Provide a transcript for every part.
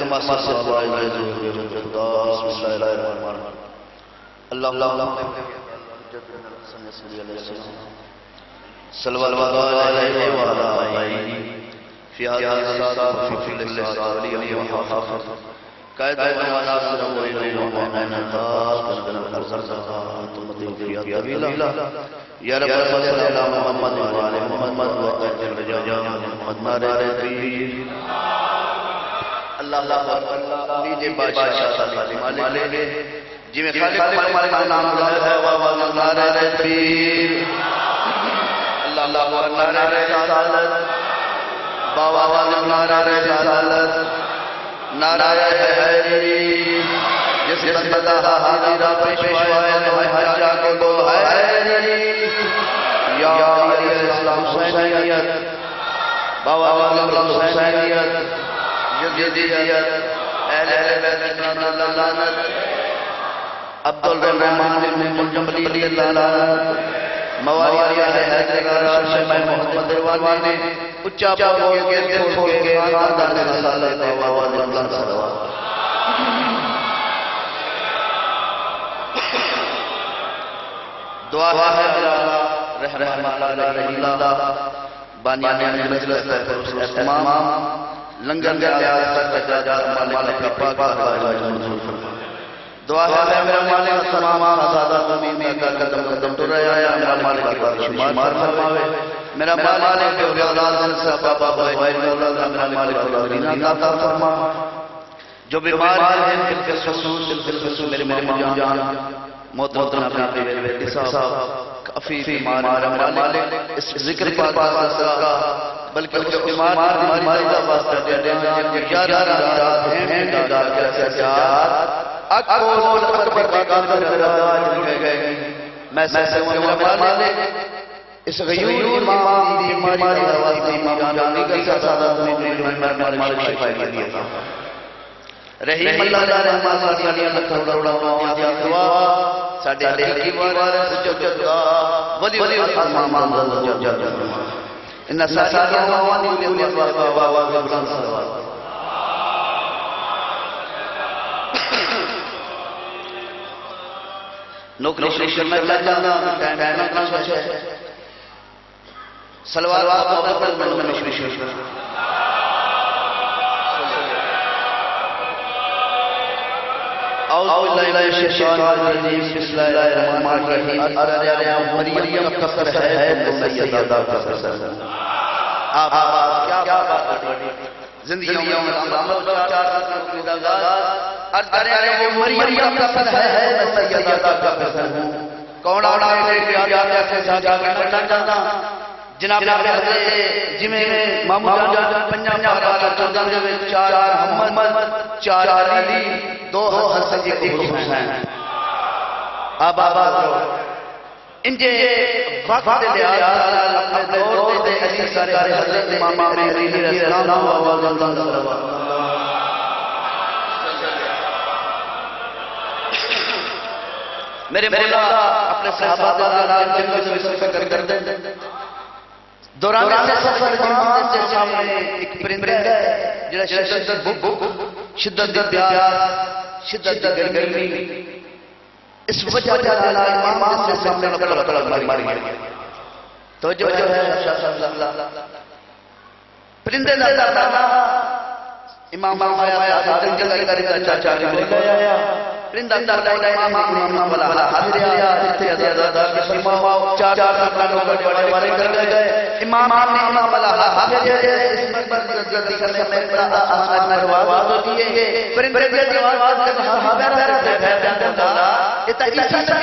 كما صلى الله عليه وسلم بسم الله الرحمن الرحيم اللهم صل عليه وعلى آله في هذه الساعة وفي كل ساعة ولي وحافظ قائد وناصر وإليه ومعنا خاص قدنا الأرزاق ثم في أبيلا يا رب صل على محمد وعلى محمد وأجل رجاء محمد نارے اللہ اکبر دیجئے بادشاہ صلی مالک جی میں خالق مالک کا نام بلایا ہے وَوَا نارے تیر اللہ اکبر نارے رسالت بابا نارے رسالت نارے حیدری جس بندہ حاضرہ پیشوائے حجا کے گو حیدری یا علیہ السلام حسینیت بابا حسینیت جدیدیت اہل بیت اللہ لعنت عبدالرحمن بن الجملی اللہ لعنت موالی حیدر عرش میں محمد والوانے اچھا بول کے دل کھول کے خاندان رسالت بابا اللہ صلوات دعا ہے رحمت اللہ بانیان مجلس اہتمام لنگر کے آیات تک جاتا مالک کا پاک منظور فرما دعا ہے میرا مالک تمام آزادہ زمین میں قدم قدم تو رہا ہے میرا مالک کی شمار فرماوے میرا مالک کے اولاد سے بابا بھائی اولاد میرا مالک اولاد عطا فرما جو بیمار ہیں دل کے خصوص میرے ماما جان محترم اپنے بیٹے صاحب کافی بیمار میرا مالک اس ذکر پاک کا بلکہ اس بیماری کا واسطہ دیتے ہیں 11 رات ہیں ڈالا کیسے اکبر اکبر کا قادر راج لگے گئے میں سے میرا مالک اس غیور امام دی بیماری کا واسطہ امام جانی کا ساتھ میں مالک شفا دیا تھا رحیم اللہ رحمان علی اللہ کروڑا واسطہ دعا ساڈے دل کی وارث جدا ولی ولی امام اللہ ان ساتھیوں موانی نے بابا بلند صلوات نوکری شریف میں جانا ٹائم نہ سوچے صلوات بابا بلند نوکری شریف اعوذ باللہ من الشیطان الرجیم بسم اللہ الرحمن الرحیم ارے مریم کا سر ہے سیدہ کا سر آپ کیا بات ہے زندگیوں میں عمل چار ارے مریم کا سر ہے سیدہ کا سر کون آڑا ہے پیار سے جا کے جانا جناب حضرت جمیں مامو جان پنجاب پارا چودن دے وچ 4 محمد 4 علی 2 حسن ایک حسین آبا انجے وقت دے اپنے دور دے علی سارے حضرت امام علی علیہ السلام و اللہ میرے مولا اپنے صحابہ دے جنگ میں سفر کر دیں دوران سفر جماعت سے سامنے ایک پرندہ ہے جڑا شدت پیار شدت گرمی اس وجہ سے امام سے سامنے لڑ مار گیا تو جو ہے پرندے دا دادا امام آیا جنگل کر چاچا کے گیا پرندہ دادا امام والا حاضر آیا جتھے دادا کے امام 4 کانوں بڑے بڑے کر گئے امام والا حاضر اس پر جلدی کرنے میں بڑا آسان آواز ہوتی ہے پرندے کی آواز سے حاضر ہے دادا اتنا عیسیٰ سے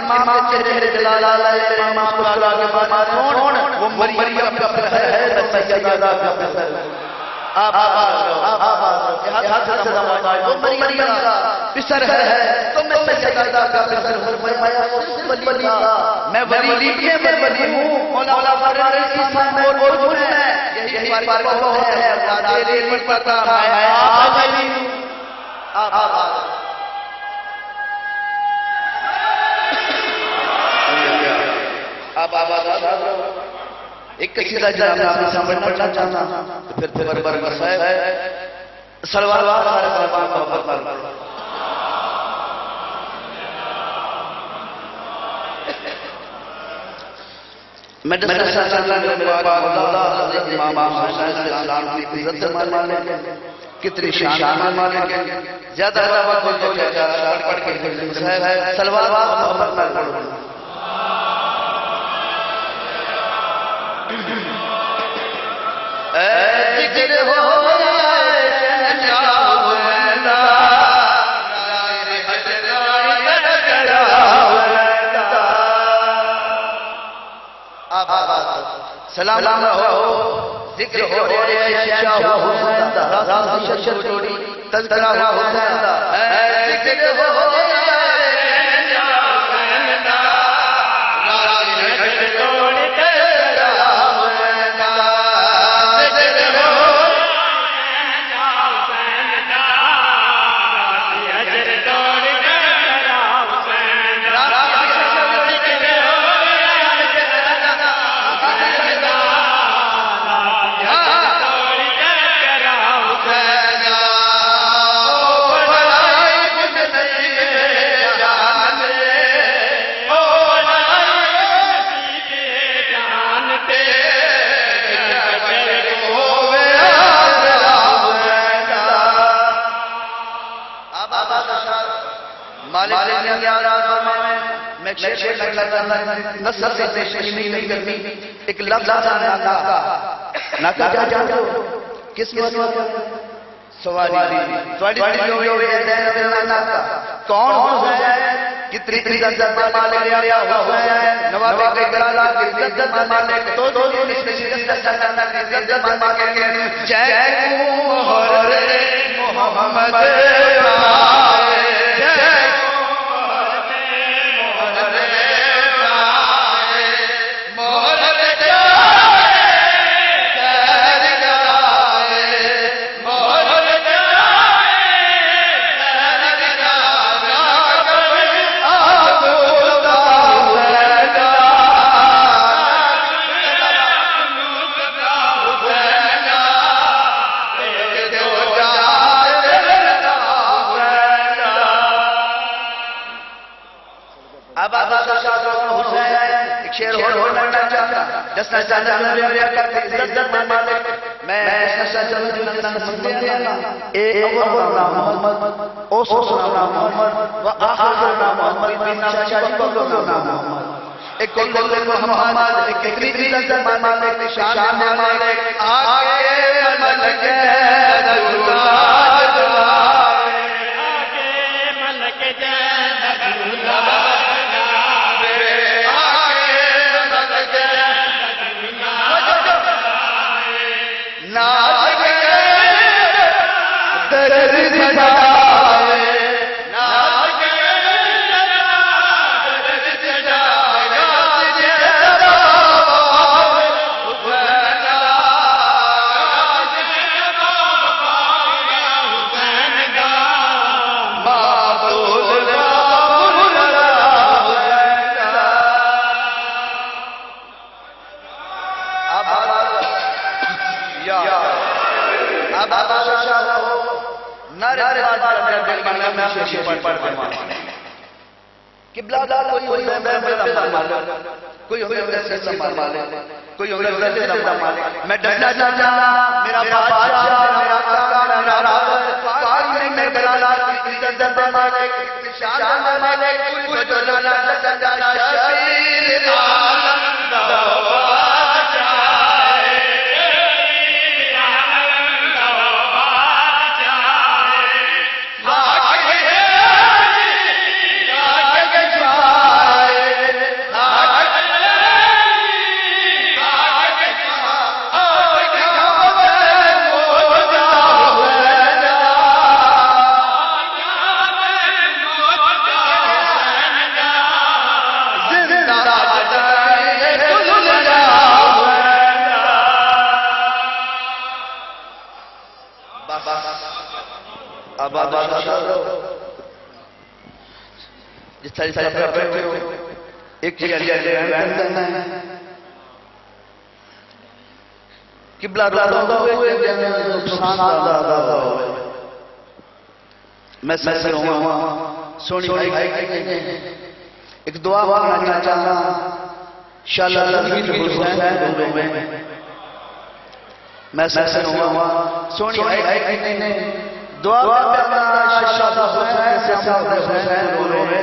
امام کے چہرے جلال آئے امام کو کے بعد کون وہ مریم کا پسر ہے سیدہ کا پسر ہاتھ سے دمائے وہ مریم کا پسر ہے تو میں سیدہ کا پسر فرمایا میں ولی کے ولی ہوں مولا فرمایا عیسیٰ میں موجود ہے یہی بات وہ ہے تیرے لیے پتہ میں آج علی ہوں ایک قصیدہ جناب آپ نے سمجھنا چاہتا پھر بربر مسائب ہے صلوات سارے صلوات محبت کرو میں دستا چاہتا ہوں میرے پاک مولا حضرت امام حسین علیہ السلام کی عزت مالک ہے کتنی شان مالک ہے زیادہ وقت ہو تو کیا شان پڑھ کے صلوات محبت کرو ذکر ہو سلام ہو ذکر ہو شہنشاہ حسین دا راز ششر چوڑی تذکرہ حسین دا ذکر ہو شہنشاہ حسین دا راز ششر چوڑی تذکرہ حسین دا ذکر ہو شہنشاہ حسین دا راز ششر چوڑی تذکرہ حسین دا نصر سے تشریح نہیں کرنی ایک لفظ ناکا کیا جانتے ہو کس وقت سواری تھوڑی جو ناکا کون ہے کتنی عزت مالک آیا ہوا ہے نواب کے گرالا کی عزت مالک تو عزت مالک جے محمد جسنا چاہتا ہوں میرے اکر عزت مالک میں جسنا چاہتا ہوں اے اول نام محمد او سوسنا نام محمد و آخر نام محمد بن شاہی بلو نام محمد ایک کل محمد ایک کتنی عزت مالک شان مالک آگے ملک دلوار آگے ملک دلوار قبلہ دار کوئی ہوئی ہے کوئی ہوئی کوئی ہوئی میں ڈرنا چاہتا میرا بادشاہ میرا کاغا میرا راور کاری میں گلالا کی عزت مالک شان مالک کوئی جو لالا چاہتا شبیر عالم دوا جس طرح سے بیٹھے ہو ایک چیز بیان کرنا ہے قبلہ دادا ہوئے نقصان دادا ہوئے میں سر ہوا سونی بھائی ایک دعا مانگنا چاہتا شالا لذیذ حسین دوروں میں میں سر ہوا سونی بھائی نے دعا مانگنا شالا حسین دوروں میں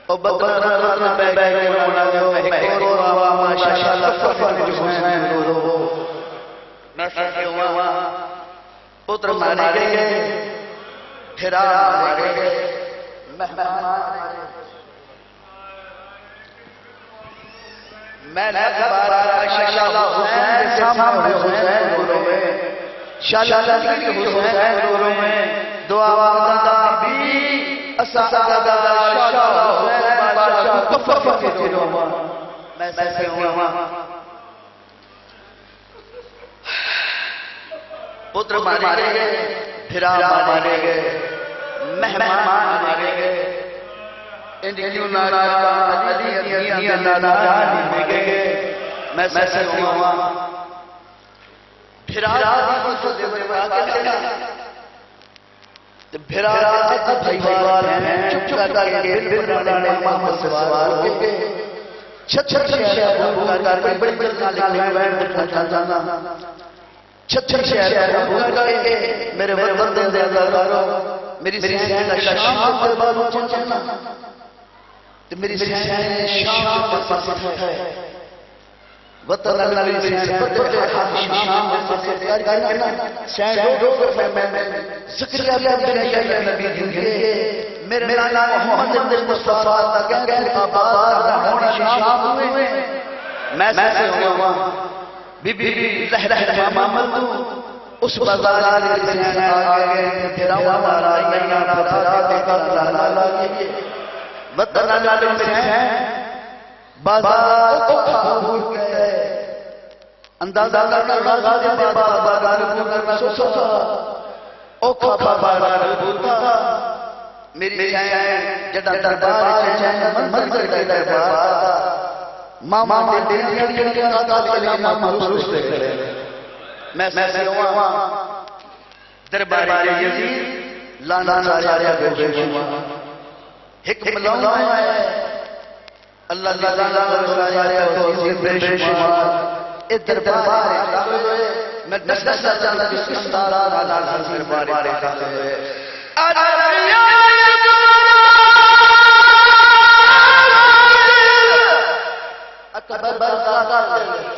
اور بدرنا بیگ مولا دیو ایک اور آوا شالا حسین دوروں میں سر ہوا پتر مانے گئے پھرا مارے گئے مہمان میں نے بارا شالا حسین سامنے حسین دوروں میں شالا حسین دوروں میں دعا مانگتا بھی اساتذہ شالا حسین بادشاہ کفف کے دوروں میں سے ہوا پتر مارے گئے پھرا مارے گئے مہمان مارے گئے انڈیوں ناراض علی ناراض گئے میں سے ہوا پھرا پھرا بھائیوار ہیں چپ چپ کر کے دل بنانے محمد سے سوار ہو کے چھت چھت شہر ابو کر کے بڑی بڑی نالے میں بیٹھ جانا چھت چھت شہر ابو کر کے میرے وطن دے عزیزارو میری سین شام کے بعد چلنا تو میری سین شام کے پاس ہے وطن اللہ میری سین پتر شام کے پاس ہے سین رو میں ذکر کیا نبی دنگے میرے نانا محمد مصطفیٰ تک آباد ہونا شام ہوئے میں سے ہوا بی بی لہرہ محمد تو اس بازار کے سین آگئے پھرا ہمارا یہاں پھرا دیکھا لالا لگے وطن اللہ میں سین بازار کو کھاؤ گئے اندازہ کرنا غازی بازار کو سوچا اوکھا بازار بھولتا میری سین جڑا دربار چین منظر کے دربار ماما دے دل کے قاتل ماما درست کرے میں سے ہوا دربار یزید لانا سارے بے شمار حکم لانا ہے اللہ لانا سارے بے شمار اے دربار میں دس چاہتا جس کی ستارہ لانا دربار ہے اکبر برکات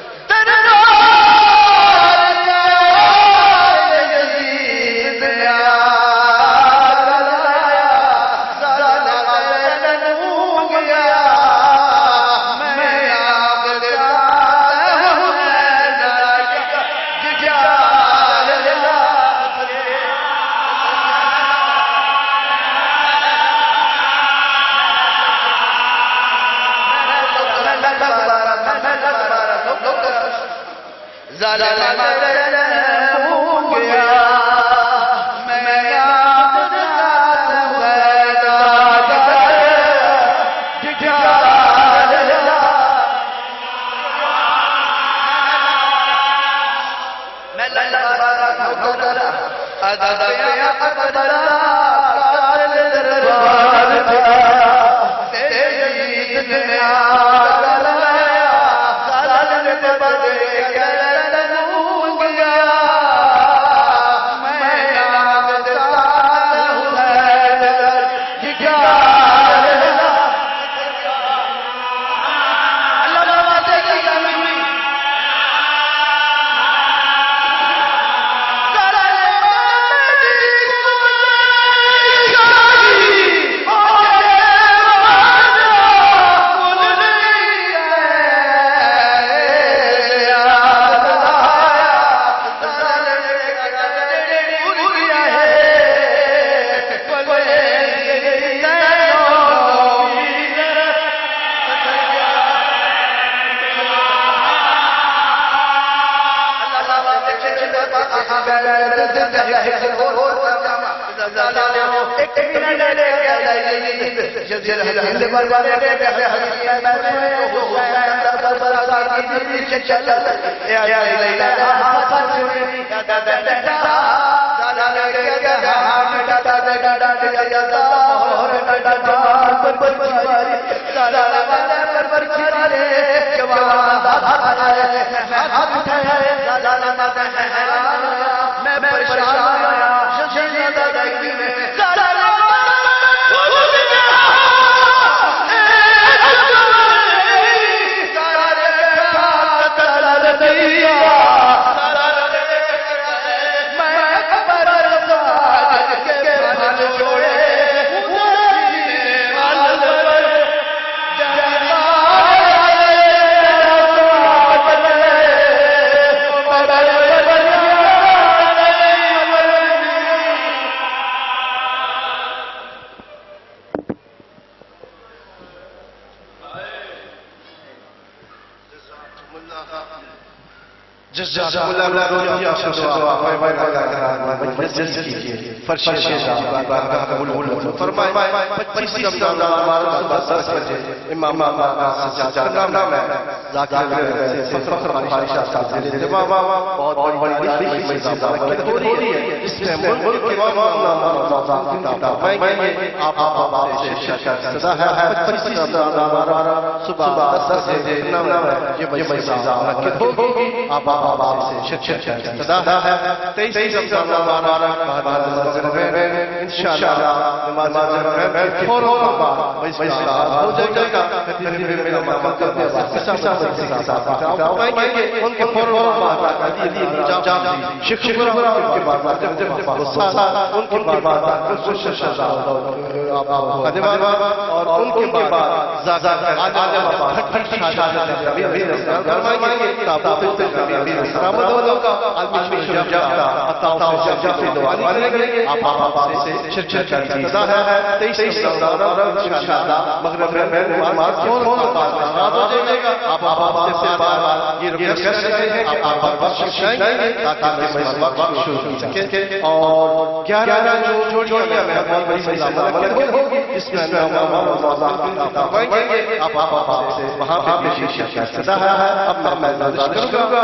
جزاکم اللہ خیر فرش بارگاہ قبول فرمائے 25 رمضان صبح 10 بجے امام سجاد نام ہے ذاکر فخر علی شاہ صاحب سے بہت بڑی مجلس ہو رہی ہے اس میں ملک کے تمام موضوعات کتاب پائیں گے آپ سے شرکت صدا ہے 25 رمضان صبح 10 بجے نام ہے یہ مجلس منعقد ہوگی آپ سے شرکت صدا ہے 23 رمضان مبارک انشاءاللہ نماز فوراً بعد مجلس ہو جائے گا میرا مقام کرتے ہیں ان کے فوراً بعد شکر ان کے بعد ان کے بعد اور ان کے بعد اور 11 جوڑیاں میں بہت بڑی ہوگی اس میں آپ سے وہاں پہ شرکت ہے اب میں کروں گا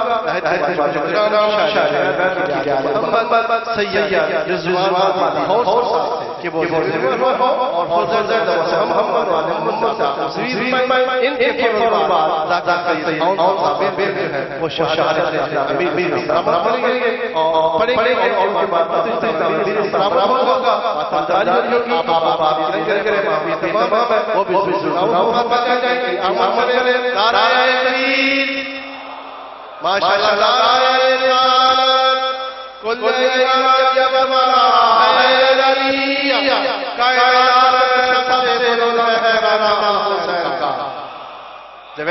سید رضوان کہ وہ اور فضل زید محمد ان کے فوراً بعد وہ شہادت امیر السلام پڑھیں گے اور ان کے بعد السلام ہوگا وہ بھی ماشاءاللہ کل جب